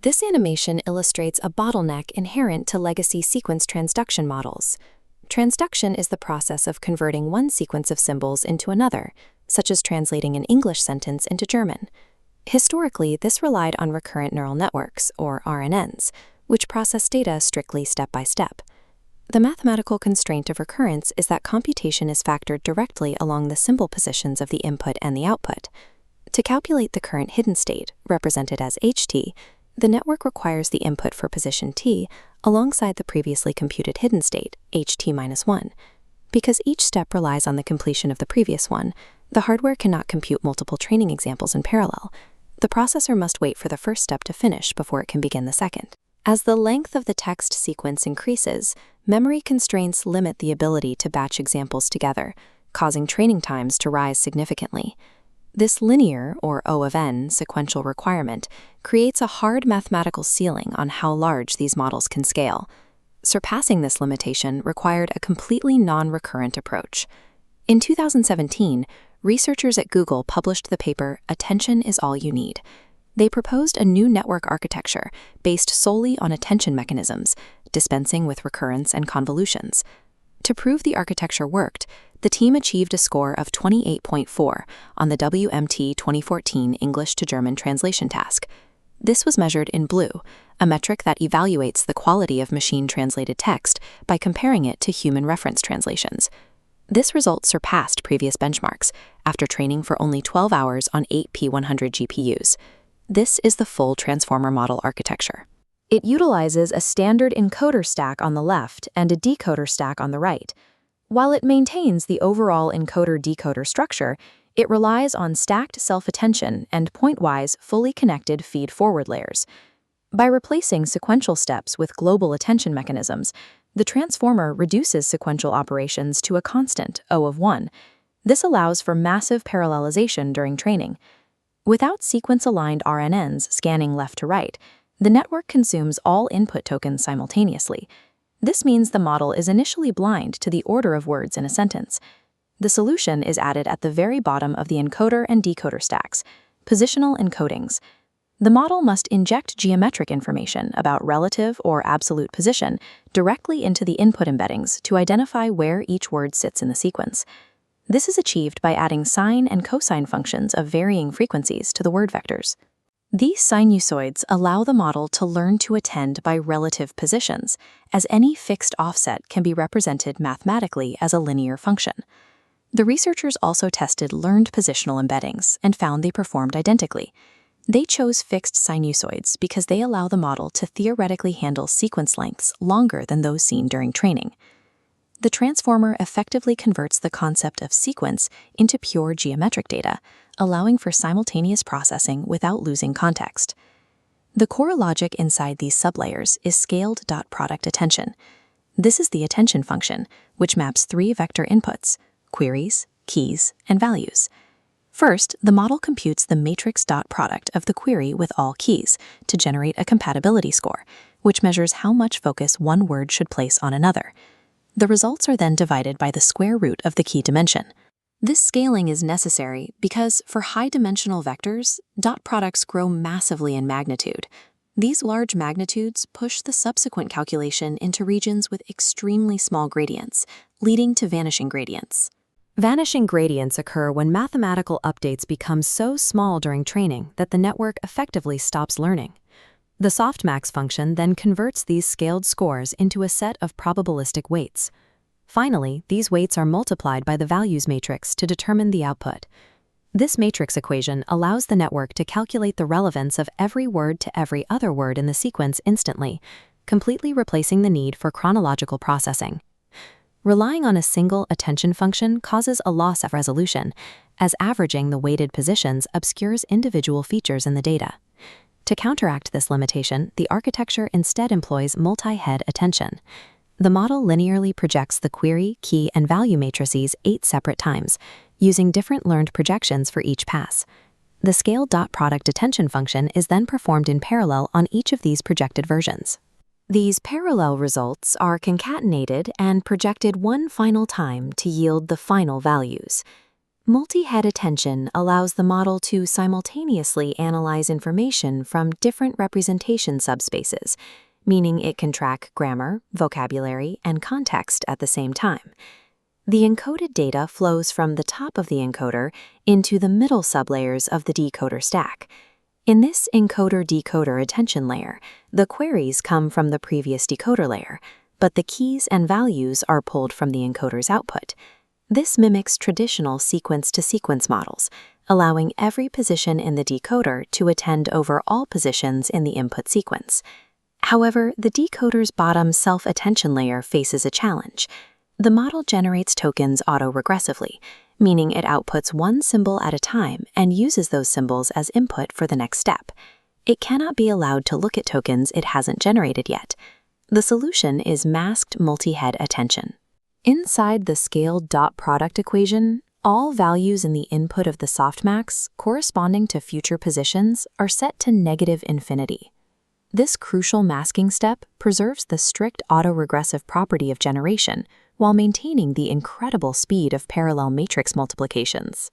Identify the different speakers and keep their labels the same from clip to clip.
Speaker 1: This animation illustrates a bottleneck inherent to legacy sequence transduction models. Transduction is the process of converting one sequence of symbols into another, such as translating an English sentence into German. Historically, this relied on recurrent neural networks, or RNNs, which process data strictly step by step. The mathematical constraint of recurrence is that computation is factored directly along the symbol positions of the input and the output. To calculate the current hidden state, represented as ht, the network requires the input for position t alongside the previously computed hidden state, ht-1. Because each step relies on the completion of the previous one, the hardware cannot compute multiple training examples in parallel. The processor must wait for the first step to finish before it can begin the second. As the length of the text sequence increases, memory constraints limit the ability to batch examples together, causing training times to rise significantly. This linear, or O of n, sequential requirement creates a hard mathematical ceiling on how large these models can scale. Surpassing this limitation required a completely non-recurrent approach. In 2017, researchers at Google published the paper "Attention is All You Need." They proposed a new network architecture based solely on attention mechanisms, dispensing with recurrence and convolutions. To prove the architecture worked, the team achieved a score of 28.4 on the WMT 2014 English to German translation task. This was measured in BLEU, a metric that evaluates the quality of machine-translated text by comparing it to human reference translations. This result surpassed previous benchmarks after training for only 12 hours on 8 P100 GPUs. This is the full transformer model architecture. It utilizes a standard encoder stack on the left and a decoder stack on the right. While it maintains the overall encoder-decoder structure, it relies on stacked self-attention and pointwise fully connected feed-forward layers. By replacing sequential steps with global attention mechanisms, the transformer reduces sequential operations to a constant O of 1. This allows for massive parallelization during training. Without sequence-aligned RNNs scanning left to right, the network consumes all input tokens simultaneously. This means the model is initially blind to the order of words in a sentence. The solution is added at the very bottom of the encoder and decoder stacks, positional encodings. The model must inject geometric information about relative or absolute position directly into the input embeddings to identify where each word sits in the sequence. This is achieved by adding sine and cosine functions of varying frequencies to the word vectors. These sinusoids allow the model to learn to attend by relative positions, as any fixed offset can be represented mathematically as a linear function. The researchers also tested learned positional embeddings and found they performed identically. They chose fixed sinusoids because they allow the model to theoretically handle sequence lengths longer than those seen during training. The transformer effectively converts the concept of sequence into pure geometric data, allowing for simultaneous processing without losing context. The core logic inside these sublayers is scaled dot product attention. This is the attention function, which maps 3 vector inputs: queries, keys, and values. First, the model computes the matrix dot product of the query with all keys to generate a compatibility score, which measures how much focus one word should place on another. The results are then divided by the square root of the key dimension. This scaling is necessary because, for high-dimensional vectors, dot products grow massively in magnitude. These large magnitudes push the subsequent calculation into regions with extremely small gradients, leading to vanishing gradients. Vanishing gradients occur when mathematical updates become so small during training that the network effectively stops learning. The softmax function then converts these scaled scores into a set of probabilistic weights. Finally, these weights are multiplied by the values matrix to determine the output. This matrix equation allows the network to calculate the relevance of every word to every other word in the sequence instantly, completely replacing the need for chronological processing. Relying on a single attention function causes a loss of resolution, as averaging the weighted positions obscures individual features in the data. To counteract this limitation, the architecture instead employs multi-head attention. The model linearly projects the query, key, and value matrices 8 separate times, using different learned projections for each pass. The scale dot product attention function is then performed in parallel on each of these projected versions. These parallel results are concatenated and projected one final time to yield the final values. Multi-head attention allows the model to simultaneously analyze information from different representation subspaces, meaning it can track grammar, vocabulary, and context at the same time. The encoded data flows from the top of the encoder into the middle sublayers of the decoder stack. In this encoder-decoder attention layer, the queries come from the previous decoder layer, but the keys and values are pulled from the encoder's output. This mimics traditional sequence-to-sequence models, allowing every position in the decoder to attend over all positions in the input sequence. However, the decoder's bottom self-attention layer faces a challenge. The model generates tokens auto-regressively, meaning it outputs one symbol at a time and uses those symbols as input for the next step. It cannot be allowed to look at tokens it hasn't generated yet. The solution is masked multi-head attention. Inside the scaled dot product equation, all values in the input of the softmax corresponding to future positions are set to negative infinity. This crucial masking step preserves the strict autoregressive property of generation while maintaining the incredible speed of parallel matrix multiplications.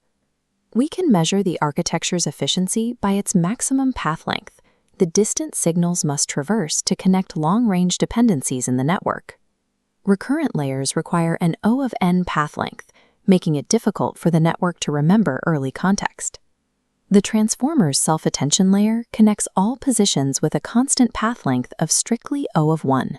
Speaker 1: We can measure the architecture's efficiency by its maximum path length, the distance signals must traverse to connect long-range dependencies in the network. Recurrent layers require an O of n path length, making it difficult for the network to remember early context. The transformer's self-attention layer connects all positions with a constant path length of strictly O of 1.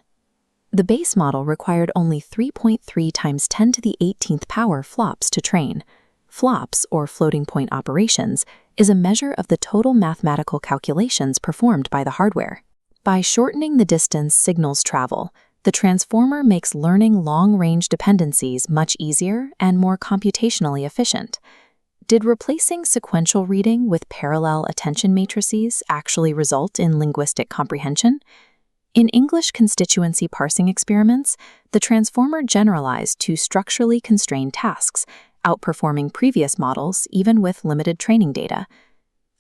Speaker 1: The base model required only 3.3 times 10 to the 18th power flops to train. Flops, or floating point operations, is a measure of the total mathematical calculations performed by the hardware. By shortening the distance signals travel, the transformer makes learning long-range dependencies much easier and more computationally efficient. Did replacing sequential reading with parallel attention matrices actually result in linguistic comprehension? In English constituency parsing experiments, the transformer generalized to structurally constrained tasks, outperforming previous models even with limited training data.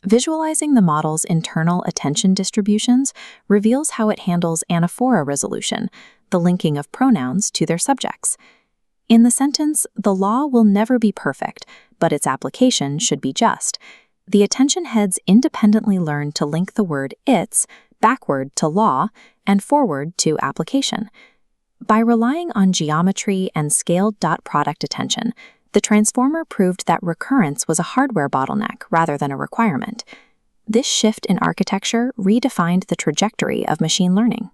Speaker 1: Visualizing the model's internal attention distributions reveals how it handles anaphora resolution, the linking of pronouns to their subjects. In the sentence, "The law will never be perfect, but its application should be just," the attention heads independently learn to link the word "its" backward to law and forward to application. By relying on geometry and scaled dot product attention, the transformer proved that recurrence was a hardware bottleneck rather than a requirement. This shift in architecture redefined the trajectory of machine learning.